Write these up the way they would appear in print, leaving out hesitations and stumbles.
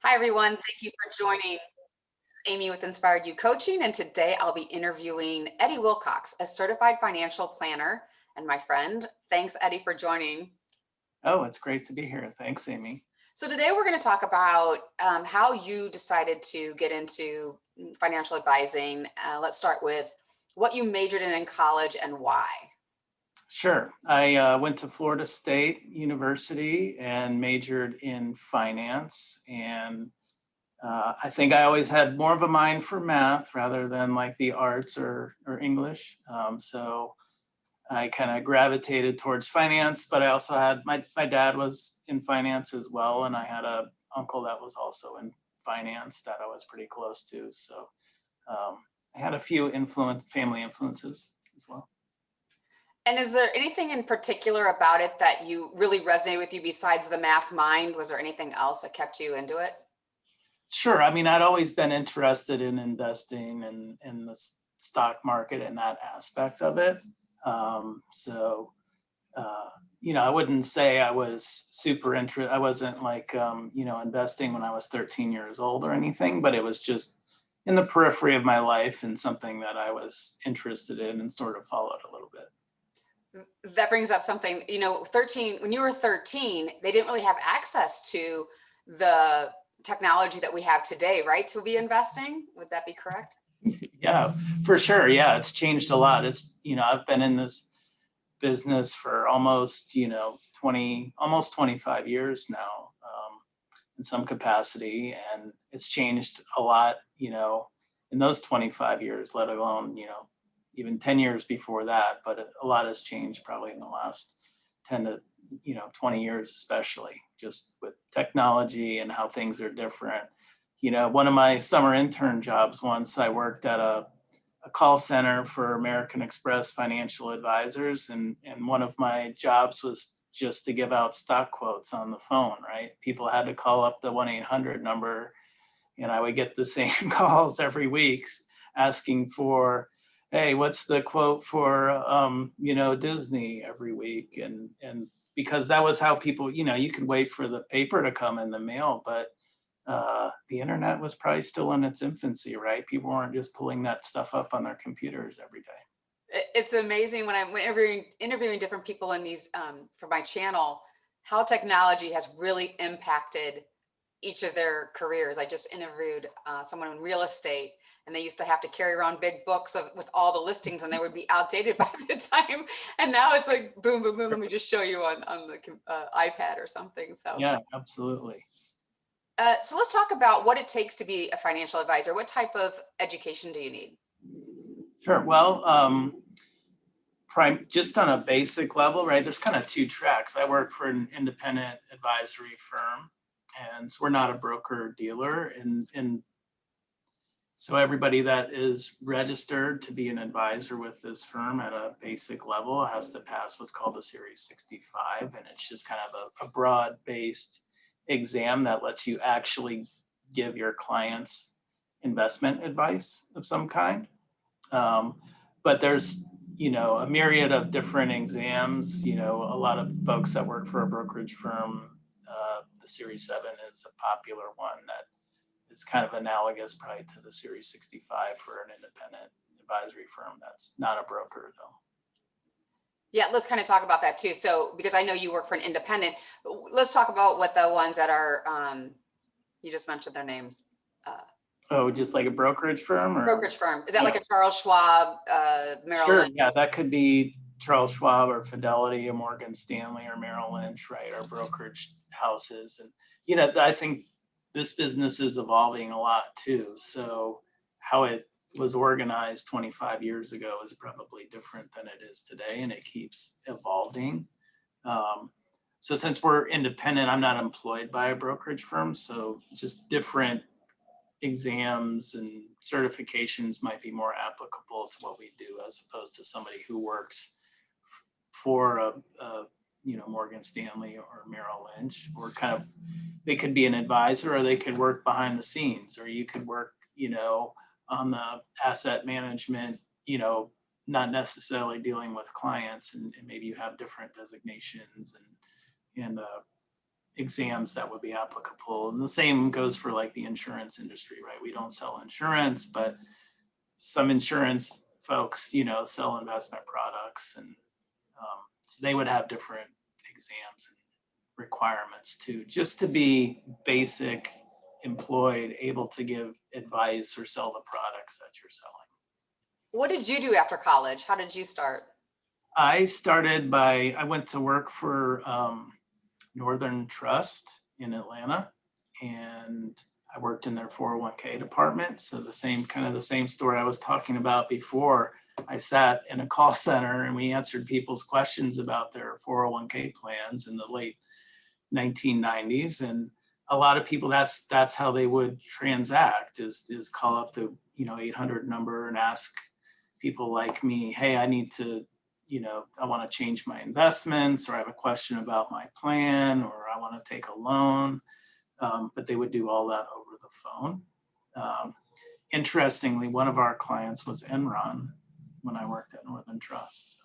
Hi, everyone. Thank you for joining Amy with Inspired You Coaching. And today I'll be interviewing Eddie Wilcox, a certified financial planner and my friend. Thanks, Eddie, for joining. Oh, it's great to be here. Thanks, Amy. So today we're going to talk about how you decided to get into financial advising. Let's start with what you majored in college and why. Sure. I went to Florida State University and majored in finance. And I think I always had more of a mind for math rather than like the arts or English. So I kind of gravitated towards finance, but I also had my dad was in finance as well. And I had a uncle that was also in finance that I was pretty close to. So I had a few family influences as well. And is there anything in particular about it that you really resonated with you besides the math mind? Was there anything else that kept you into it? Sure. I mean, I'd always been interested in investing and in the stock market and that aspect of it. So, uh, I wouldn't say I was super interested. I wasn't like, investing when I was 13 years old or anything, but it was just in the periphery of my life and something that I was interested in and sort of followed a little bit. That brings up something, 13, when you were 13, they didn't really have access to the technology that we have today, right? To be investing. Would that be correct? Yeah, for sure. Yeah, it's changed a lot. I've been in this business for almost, 25 years now, in some capacity. And it's changed a lot, in those 25 years, let alone, even 10 years before that. But a lot has changed probably in the last 10 to, 20 years, especially just with technology and how things are different. One of my summer intern jobs once, I worked at a call center for American Express financial advisors. And one of my jobs was just to give out stock quotes on the phone, right? People had to call up the 1-800 number, and I would get the same calls every week asking for, hey, what's the quote for, Disney every week? And because that was how people, you could wait for the paper to come in the mail, but the internet was probably still in its infancy, right? People weren't just pulling that stuff up on their computers every day. It's amazing when I'm interviewing different people in these for my channel, how technology has really impacted each of their careers. I just interviewed someone in real estate, and they used to have to carry around big books with all the listings, and they would be outdated by the time. And now it's like boom, boom, boom. Let me just show you on the iPad or something. So, Yeah, absolutely. so let's talk about what it takes to be a financial advisor. What type of education do you need? Sure. Well, just on a basic level, right? There's kind of two tracks. I work for an independent advisory firm, and so we're not a broker dealer. And so everybody that is registered to be an advisor with this firm at a basic level has to pass what's called the Series 65. And it's just kind of a broad-based exam that lets you actually give your clients investment advice of some kind. But there's, a myriad of different exams. A lot of folks that work for a brokerage firm, the Series 7 is a popular one that is kind of analogous probably to the Series 65 for an independent advisory firm that's not a broker, though. Yeah, let's kind of talk about that too. So, because I know you work for an independent, let's talk about what the ones that are, you just mentioned their names. Uh, Oh, just like a brokerage firm, or? Brokerage firm. Is that Yeah, like a Charles Schwab, Merrill sure. Lynch? Yeah, that could be Charles Schwab or Fidelity or Morgan Stanley or Merrill Lynch, right? Or brokerage houses. And, I think this business is evolving a lot too. So how it was organized 25 years ago is probably different than it is today, and it keeps evolving. Um, so since we're independent, I'm not employed by a brokerage firm. So just different exams and certifications might be more applicable to what we do as opposed to somebody who works for Morgan Stanley or Merrill Lynch, or kind of, they could be an advisor or they could work behind the scenes, or you could work, on the asset management, not necessarily dealing with clients, and maybe you have different designations and exams that would be applicable. And the same goes for like the insurance industry, right? We don't sell insurance, but some insurance folks, sell investment products, and so they would have different exams and requirements too, just to be basic employed, able to give advice or sell the products that you're selling. What did you do after college? How did you start? I went to work for Northern Trust in Atlanta, and I worked in their 401k department. So the same story I was talking about before. I sat in a call center and we answered people's questions about their 401k plans in the late 1990s. And a lot of people, that's how they would transact, is call up the 800 number and ask people like me, hey, I need to, I want to change my investments, or I have a question about my plan, or I want to take a loan. But they would do all that over the phone. Interestingly, one of our clients was Enron when I worked at Northern Trust.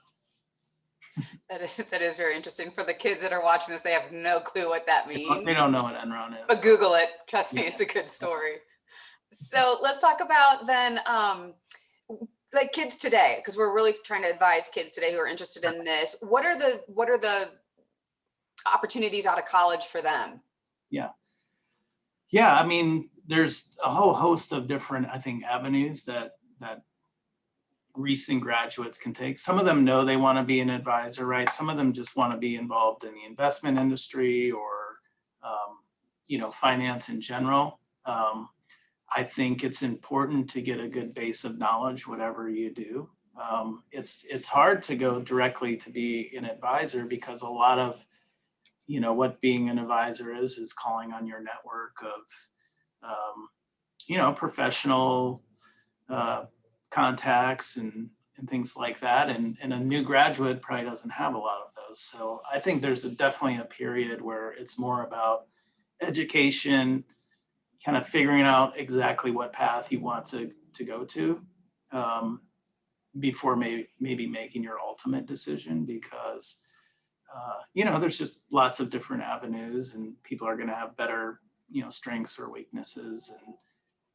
That is very interesting. For the kids that are watching this, they have no clue what that means. They don't know what Enron is. But Google it. Trust me, it's a good story. So let's talk about then like kids today, because we're really trying to advise kids today who are interested in this. What are the opportunities out of college for them? Yeah. I mean, there's a whole host of different, I think, avenues that recent graduates can take. Some of them know they want to be an advisor, right? Some of them just want to be involved in the investment industry or, finance in general. I think it's important to get a good base of knowledge, whatever you do. It's hard to go directly to be an advisor, because a lot of, what being an advisor is calling on your network of, professional contacts and things like that. And a new graduate probably doesn't have a lot of those. So I think there's definitely a period where it's more about education, kind of figuring out exactly what path you want to go to before maybe making your ultimate decision, because there's just lots of different avenues, and people are going to have better strengths or weaknesses, and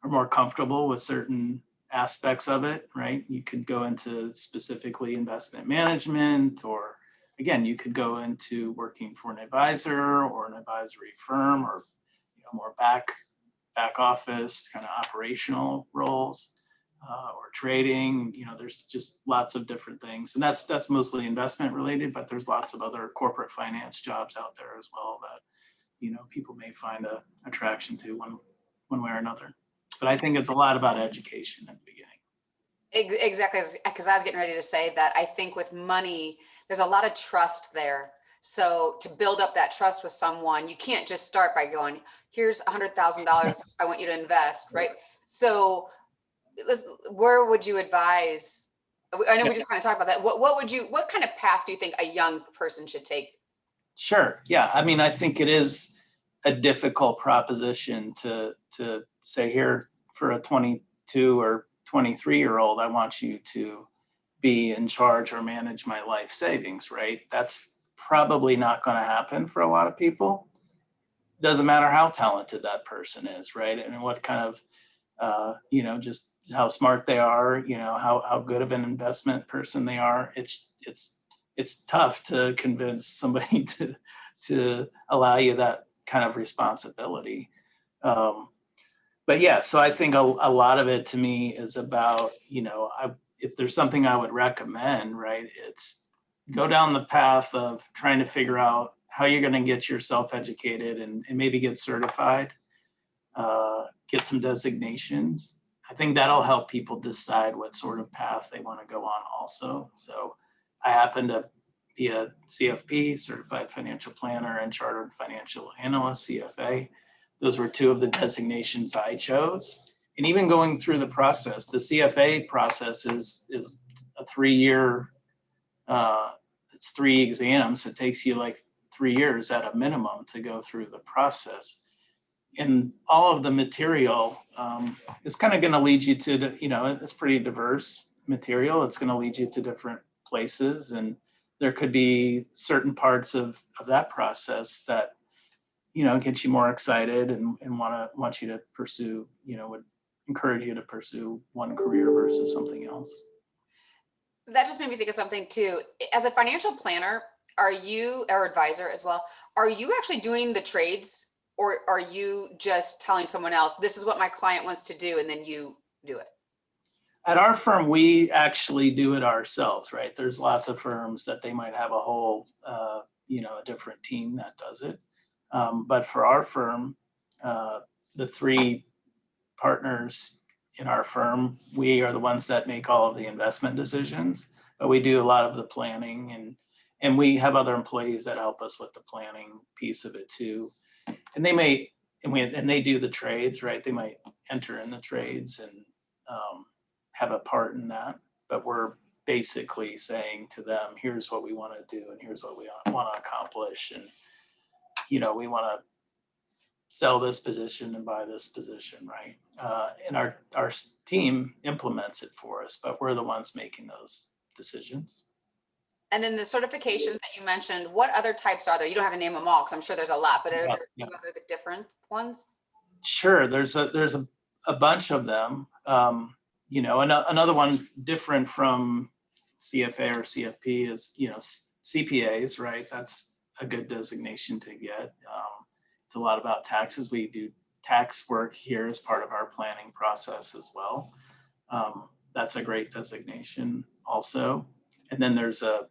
are more comfortable with certain aspects of it, right? You could go into specifically investment management, or again, you could go into working for an advisor or an advisory firm, or more back office kind of operational roles, or trading. There's just lots of different things, and that's mostly investment related, but there's lots of other corporate finance jobs out there as well that people may find a attraction to one way or another. But I think it's a lot about education in the beginning. Exactly, because I was getting ready to say that I think with money, there's a lot of trust there. So to build up that trust with someone, you can't just start by going, here's $100,000, I want you to invest, right? So where would you advise? I know we just kind of talked about that. What kind of path do you think a young person should take? Sure. Yeah. I mean, I think it is a difficult proposition to say, here, for a 22 or 23-year-old, I want you to be in charge or manage my life savings, right? That's probably not going to happen for a lot of people. Doesn't matter how talented that person is, right? And what kind of, just how smart they are, how good of an investment person they are. It's tough to convince somebody to allow you that kind of responsibility. But yeah, so I think a lot of it to me is about, if there's something I would recommend, right, it's go down the path of trying to figure out how you're going to get yourself educated and maybe get certified, get some designations. I think that'll help people decide what sort of path they want to go on also. So I happen to be a CFP, Certified Financial Planner, and Chartered Financial Analyst, CFA. Those were two of the designations I chose. And even going through the process, the CFA process is a 3-year, it's 3 exams. It takes you like 3 years at a minimum to go through the process. And all of the material is kind of going to lead you to, it's pretty diverse material. It's going to lead you to different places. And there could be certain parts of that process that, get you more excited and want you to pursue, would encourage you to pursue one career versus something else. That just made me think of something too. As a financial planner, are you, or advisor as well, are you actually doing the trades, or are you just telling someone else, this is what my client wants to do, and then you do it? At our firm, we actually do it ourselves, right? There's lots of firms that they might have a whole, a different team that does it. But for our firm, the three partners in our firm, we are the ones that make all of the investment decisions, but we do a lot of the planning, and we have other employees that help us with the planning piece of it too. And they do the trades, right? They might enter in the trades and have a part in that, but we're basically saying to them, here's what we want to do and here's what we want to accomplish, and we want to sell this position and buy this position, right? And our team implements it for us, but we're the ones making those decisions. And then the certifications that you mentioned, what other types are there? You don't have to name them all, because I'm sure there's a lot, but are there Yeah. other different ones? Sure, there's a bunch of them. Another one different from CFA or CFP is, CPAs, right? That's a good designation to get. It's a lot about taxes. We do tax work here as part of our planning process as well. That's a great designation also. And then there's a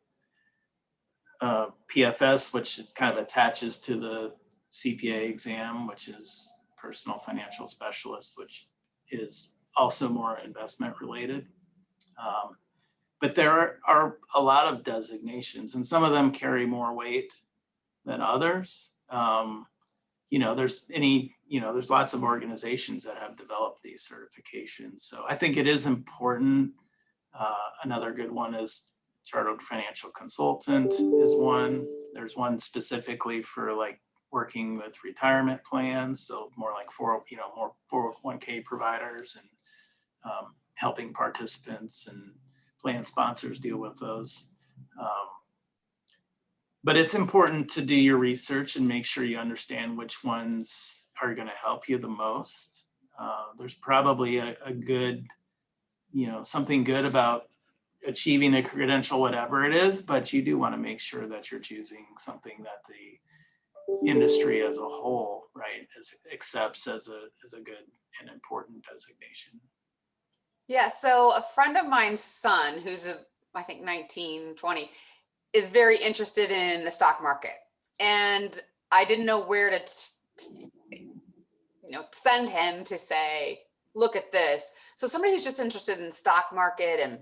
PFS, which is kind of attaches to the CPA exam, which is personal financial specialist, which is also more investment related. But there are a lot of designations, and some of them carry more weight than others. There's lots of organizations that have developed these certifications. So I think it is important. Another good one is Chartered Financial Consultant is one. There's one specifically for like working with retirement plans, so more like more 401k providers, and helping participants and plan sponsors deal with those. But it's important to do your research and make sure you understand which ones are going to help you the most. There's probably a good, something good about achieving a credential, whatever it is, but you do want to make sure that you're choosing something that the industry as a whole, right, accepts as a good and important designation. Yeah, so a friend of mine's son, who's I think 19, 20, is very interested in the stock market. And I didn't know where to send him to say, look at this. So somebody who's just interested in the stock market and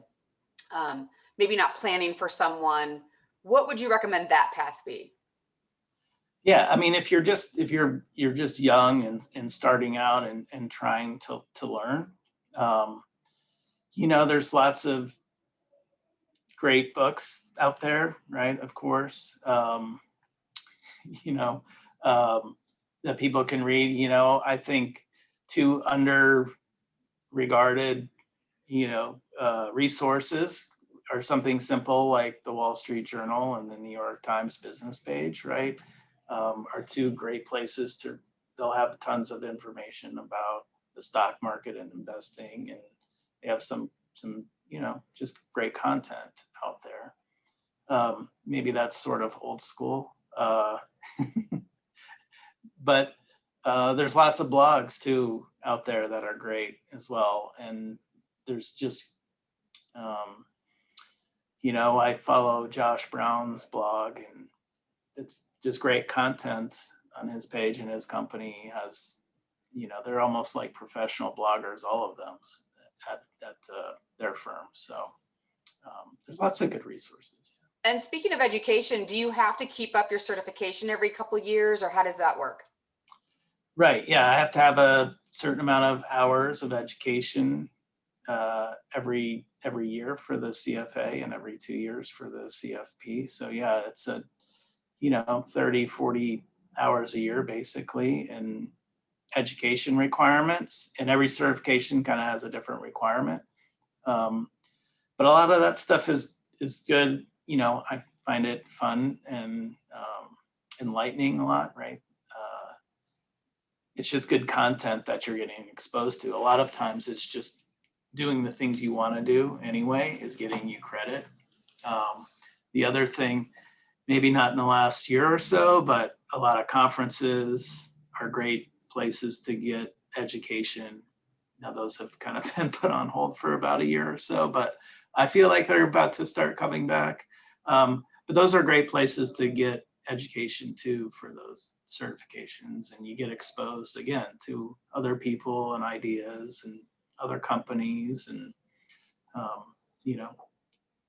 maybe not planning for someone, what would you recommend that path be? Yeah, I mean, if you're just young and starting out and trying to learn, there's lots of great books out there, right? Of course, that people can read. I think two under-regarded, resources are something simple like the Wall Street Journal and the New York Times business page, right? Are two great places they'll have tons of information about the stock market and investing, and they have some just great content out there. Maybe that's sort of old school, but there's lots of blogs too out there that are great as well. And there's just, I follow Josh Brown's blog, and it's just great content on his page, and his company has, they're almost like professional bloggers, all of them at their firm. So there's lots of good resources. And speaking of education, do you have to keep up your certification every couple of years, or how does that work? Right. Yeah, I have to have a certain amount of hours of education every year for the CFA and every 2 years for the CFP. So yeah, it's 30, 40 hours a year basically, and education requirements, and every certification kind of has a different requirement. But a lot of that stuff is good. I find it fun and enlightening a lot, right? it's just good content that you're getting exposed to. A lot of times it's just doing the things you want to do anyway is getting you credit. The other thing, maybe not in the last year or so, but a lot of conferences are great places to get education. Now those have kind of been put on hold for about a year or so, but I feel like they're about to start coming back. But those are great places to get education too for those certifications, and you get exposed again to other people and ideas and other companies and um, you know,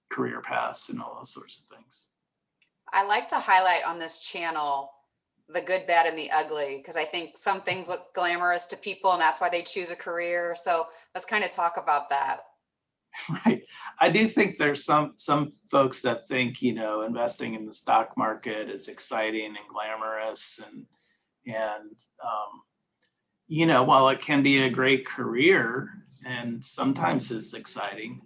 career paths and all those sorts of things. I like to highlight on this channel the good, bad, and the ugly, because I think some things look glamorous to people and that's why they choose a career. So let's kind of talk about that. Right. I do think there's some folks that think, you know, investing in the stock market is exciting and glamorous and you know, while it can be a great career and sometimes it's exciting,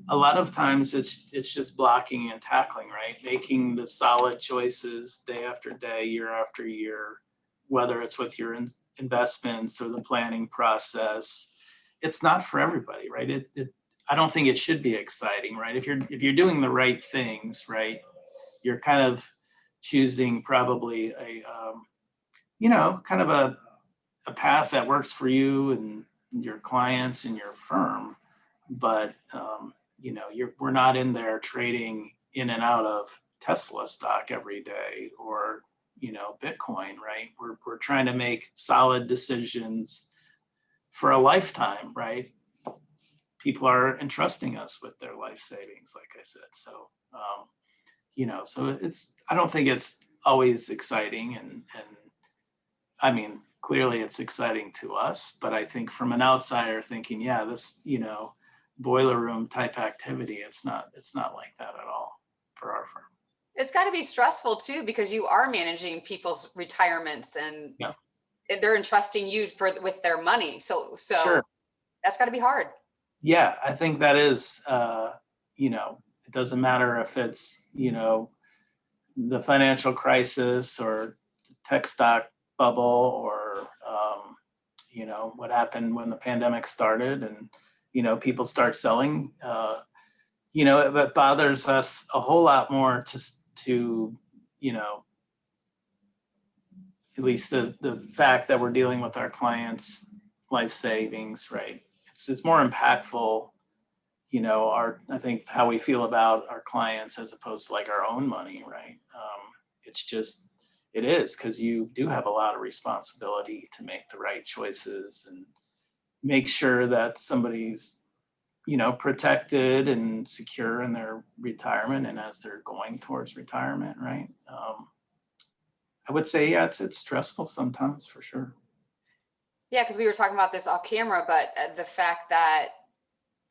a lot of times it's just blocking and tackling, right? Making the solid choices day after day, year after year, whether it's with your investments or the planning process. It's not for everybody, right? I don't think it should be exciting, right? If you're doing the right things, right, you're kind of choosing probably a you know, kind of a path that works for you and your clients and your firm. But you know, we're not in there trading in and out of Tesla stock every day or, you know, Bitcoin, right? We're trying to make solid decisions for a lifetime, right? People are entrusting us with their life savings, like I said. So you know, so I don't think it's always exciting and I mean, clearly it's exciting to us, but I think from an outsider thinking, yeah, this, you know, boiler room type activity, it's not like that at all for our firm. It's got to be stressful too, because you are managing people's retirements and Yeah. they're entrusting you with their money. So Sure. that's got to be hard. Yeah, I think that is, you know, it doesn't matter if it's, you know, the financial crisis or the tech stock bubble or, you know, what happened when the pandemic started and, you know, people start selling. You know, it bothers us a whole lot more to, you know, at least the fact that we're dealing with our clients' life savings, right? It's more impactful, you know, I think how we feel about our clients as opposed to like our own money, right? It's just it is because you do have a lot of responsibility to make the right choices and make sure that somebody's, you know, protected and secure in their retirement and as they're going towards retirement, right? I would say, yeah, it's stressful sometimes for sure. Yeah, because we were talking about this off camera, but the fact that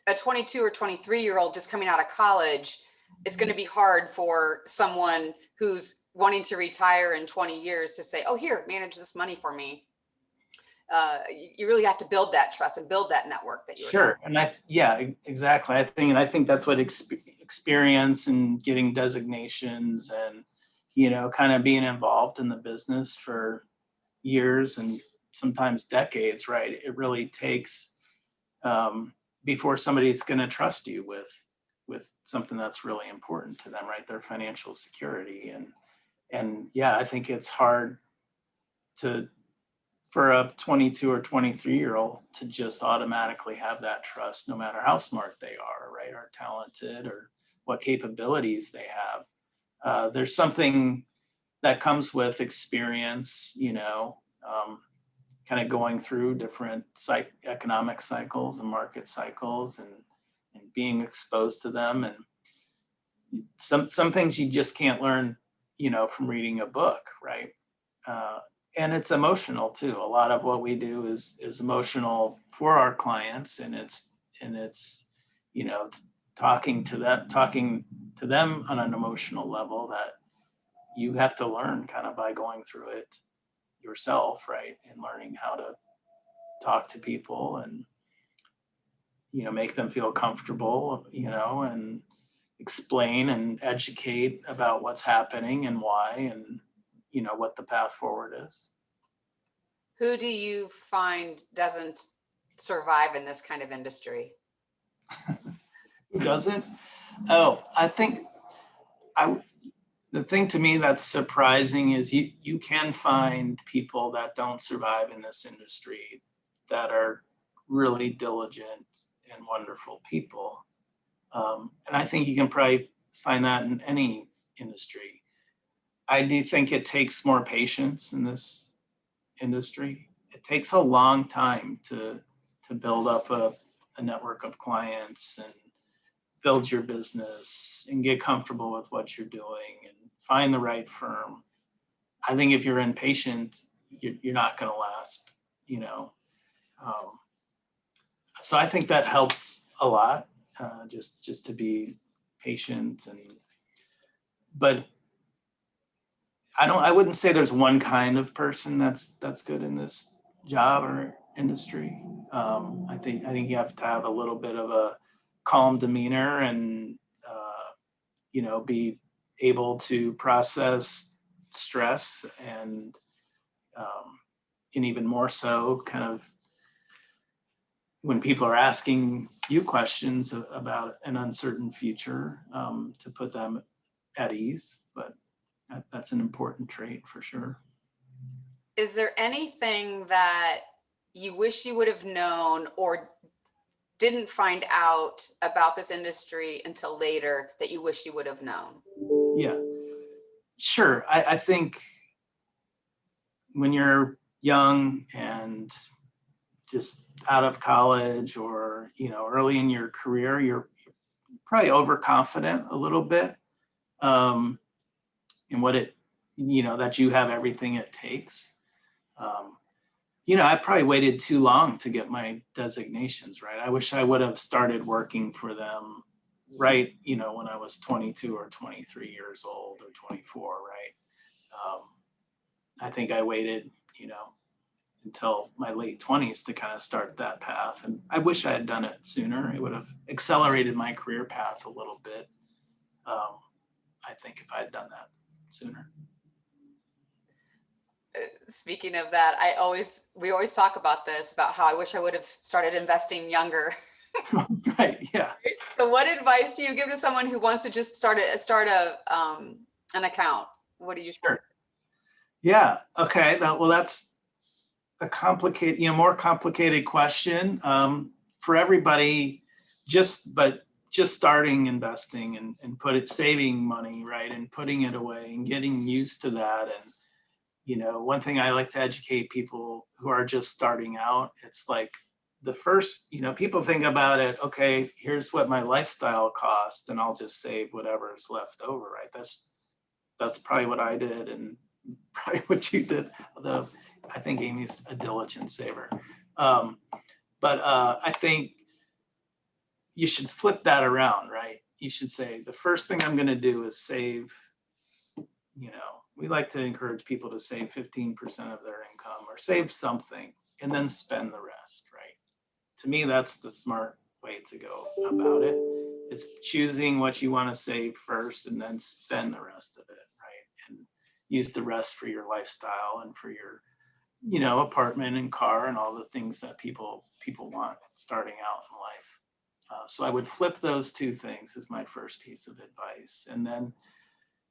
a 22 or 23-year-old just coming out of college, it's going to be hard for someone who's wanting to retire in 20 years to say, oh, here, manage this money for me. You really have to build that trust and build that network that you were Sure, talking. and yeah, exactly. I think that's what experience and getting designations and, you know, kind of being involved in the business for years and sometimes decades, right? It really takes before somebody's going to trust you with something that's really important to them, right? Their financial security and yeah, I think it's hard to for a 22 or 23-year-old to just automatically have that trust no matter how smart they are, right, or talented or what capabilities they have. There's something that comes with experience, you know, kind of going through different economic cycles and market cycles and being exposed to them. And some things you just can't learn, you know, from reading a book, right? Uh, and it's emotional too. A lot of what we do is emotional for our clients, and it's you know, talking to them on an emotional level that you have to learn kind of by going through it yourself, right? And learning how to talk to people and, you know, make them feel comfortable, you know, and explain and educate about what's happening and why and, you know, what the path forward is. Who do you find doesn't survive in this kind of industry? Who doesn't? Oh, I think I the thing to me that's surprising is you can find people that don't survive in this industry that are really diligent and wonderful people. And I think you can probably find that in any industry. I do think it takes more patience in this industry. It takes a long time to build up a network of clients and build your business and get comfortable with what you're doing and find the right firm. I think if you're impatient, you're not going to last, you know. Um, so I think that helps a lot, just to be patient. But I wouldn't say there's one kind of person that's good in this job or industry. I think you have to have a little bit of a calm demeanor and be able to process stress and even more so kind of when people are asking you questions about an uncertain future, to put them at ease. But that's an important trait for sure. Is there anything that you wish you would have known or didn't find out about this industry until later that you wish you would have known? Yeah, sure. I think when you're young and just out of college or early in your career, you're probably overconfident a little bit, in what that you have everything it takes. um, I probably waited too long to get my designations, right? I wish I would have started working for them right, when I was 22 or 23 years old or 24, right? I think I waited, until my late 20s to kind of start that path. And I wish I had done it sooner. It would have accelerated my career path a little bit. I think if I had done that sooner. Speaking of that, we always talk about this, about how I wish I would have started investing younger. Right. Yeah. So what advice do you give to someone who wants to just start an account? What do you Sure. Yeah. Okay. That's a complicated, more complicated question, for everybody. Just starting investing and saving money, right, and putting it away and getting used to that. And one thing I like to educate people who are just starting out, it's like the first, people think about it, okay, here's what my lifestyle cost, and I'll just save whatever is left over, right? That's probably what I did, and probably what you did, although I think Amy's a diligent saver. But I think you should flip that around, right? You should say, the first thing I'm going to do is save, we like to encourage people to save 15% of their income or save something and then spend the rest, right? To me, that's the smart way to go about it. It's choosing what you want to save first and then spend the rest of it, right? And use the rest for your lifestyle and for your, apartment and car and all the things that people want starting out in life. So I would flip those two things as my first piece of advice. And then,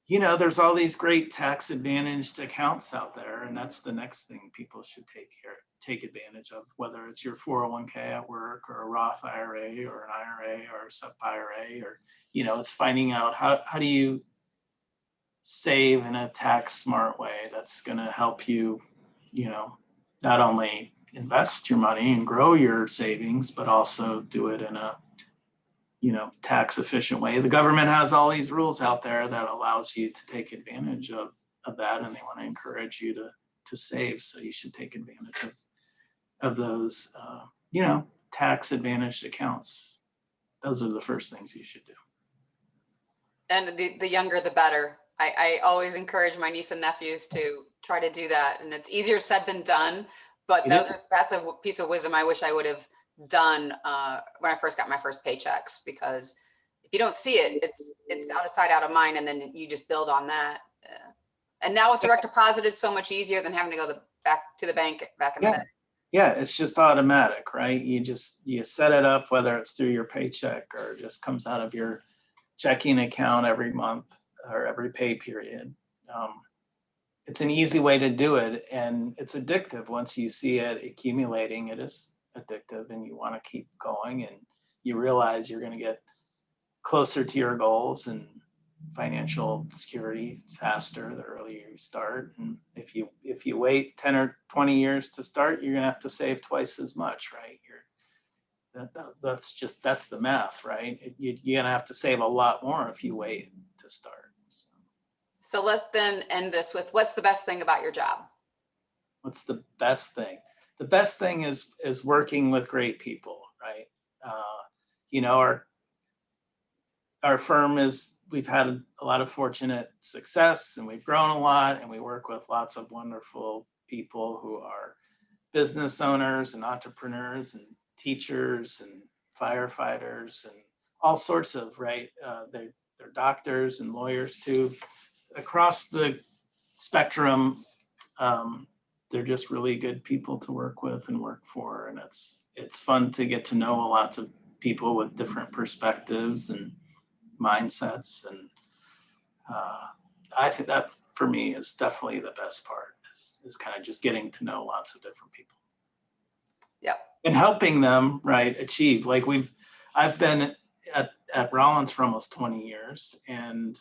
there's all these great tax advantaged accounts out there, and that's the next thing people should take advantage of, whether it's your 401k at work or a Roth IRA or an IRA or a SEP IRA, or, it's finding out how do you save in a tax smart way that's going to help you, not only invest your money and grow your savings, but also do it in a tax efficient way. The government has all these rules out there that allows you to take advantage of that, and they want to encourage you to save. So you should take advantage of those, tax advantaged accounts. Those are the first things you should do. And the younger, the better. I always encourage my niece and nephews to try to do that. And it's easier said than done, but that's a piece of wisdom I wish I would have done when I first got my first paychecks, because if you don't see it, it's out of sight, out of mind, and then you just build on that. And now with direct deposit, it's so much easier than having to go back to the bank back in the Yeah. day. Yeah, it's just automatic, right? You set it up, whether it's through your paycheck or it just comes out of your checking account every month or every pay period. Um, it's an easy way to do it, and it's addictive. Once you see it accumulating, it is addictive, and you want to keep going, and you realize you're going to get closer to your goals and financial security faster the earlier you start. And if you wait 10 or 20 years to start, you're going to have to save twice as much, right? That's the math, right? You're going to have to save a lot more if you wait to start. So let's then end this with, what's the best thing about your job? What's the best thing? The best thing is working with great people, right? You know, our firm we've had a lot of fortunate success, and we've grown a lot, and we work with lots of wonderful people who are business owners and entrepreneurs and teachers and firefighters and all sorts of, right? They're doctors and lawyers too. Across the spectrum, they're just really good people to work with and work for. And it's fun to get to know lots of people with different perspectives and mindsets. And I think that for me is definitely the best part, is kind of just getting to know lots of different people. Yep. And helping them, right, achieve. Like I've been at Rollins for almost 20 years, and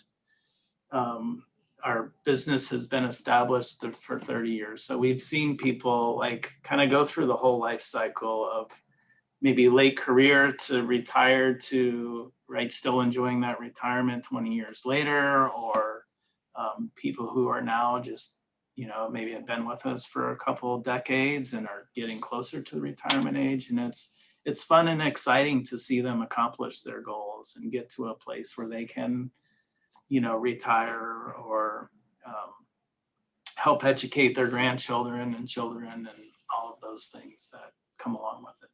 our business has been established for 30 years. So we've seen people like kind of go through the whole life cycle of maybe late career to retire to, right, still enjoying that retirement 20 years later, or people who are now just, maybe have been with us for a couple of decades and are getting closer to the retirement age. And it's fun and exciting to see them accomplish their goals and get to a place where they can, retire or help educate their grandchildren and children and all of those things that come along with it.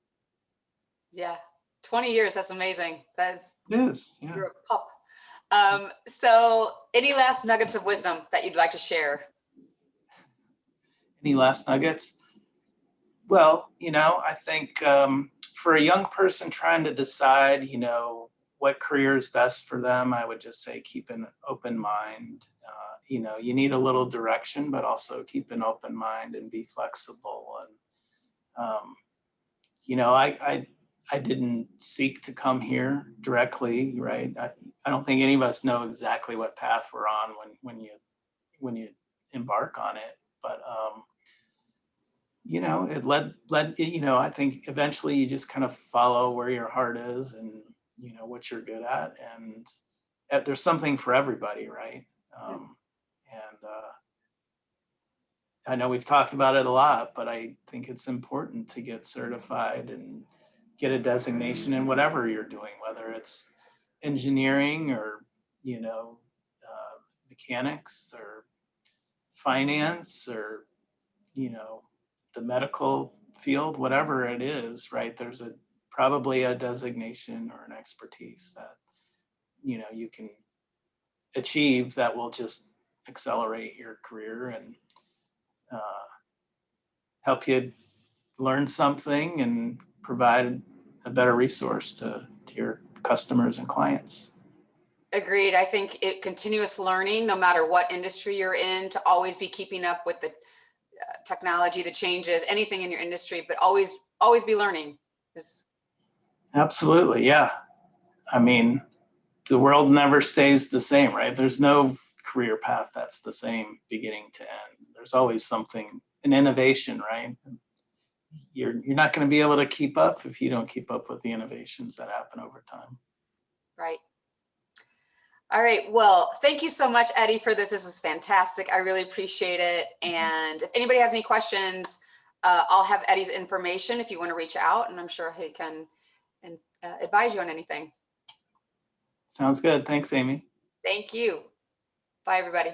Yeah. 20 years. That's amazing. It is. Yeah. You're a pup. So any last nuggets of wisdom that you'd like to share? Any last nuggets? Well, I think for a young person trying to decide, what career is best for them, I would just say keep an open mind. You need a little direction, but also keep an open mind and be flexible. And I didn't seek to come here directly, right? I don't think any of us know exactly what path we're on when you embark on it, but it led, I think eventually you just kind of follow where your heart is and, what you're good at. And there's something for everybody, right? And I know we've talked about it a lot, but I think it's important to get certified and get a designation in whatever you're doing, whether it's engineering or, mechanics or finance or, the medical field, whatever it is, right? There's probably a designation or an expertise that, you can achieve that will just accelerate your career and help you learn something and provide a better resource to your customers and clients. Agreed. I think continuous learning, no matter what industry you're in, to always be keeping up with the technology, the changes, anything in your industry, but always be learning. Absolutely. Yeah. I mean, the world never stays the same, right? There's no career path that's the same beginning to end. There's always something, an innovation, right? You're not going to be able to keep up if you don't keep up with the innovations that happen over time. Right. All right. Well, thank you so much, Eddie, for this. This was fantastic. I really appreciate it. And if anybody has any questions, I'll have Eddie's information if you want to reach out, and I'm sure he can advise you on anything. Sounds good. Thanks, Amy. Thank you. Bye, everybody.